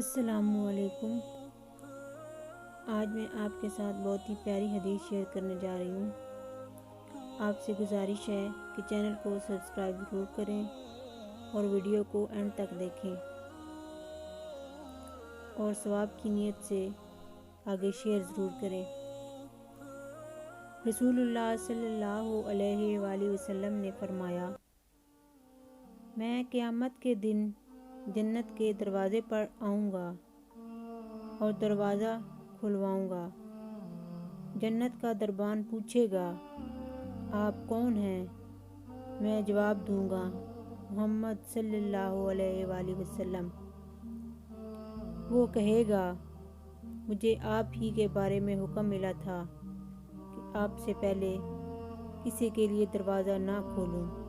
السلام علیکم۔ آج میں آپ کے ساتھ بہت ہی پیاری حدیث شیئر کرنے جا رہی ہوں۔ آپ سے گزارش ہے کہ چینل کو سبسکرائب ضرور کریں اور ویڈیو کو اینڈ تک دیکھیں اور ثواب کی نیت سے آگے شیئر ضرور کریں۔ رسول اللہ صلی اللہ علیہ وآلہ وسلم نے فرمایا، میں قیامت کے دن جنت کے دروازے پر آؤں گا اور دروازہ کھلواؤں گا۔ جنت کا دربان پوچھے گا، آپ کون ہیں؟ میں جواب دوں گا، محمد صلی اللہ علیہ وآلہ وسلم۔ وہ کہے گا، مجھے آپ ہی کے بارے میں حکم ملا تھا کہ آپ سے پہلے کسی کے لیے دروازہ نہ کھولوں۔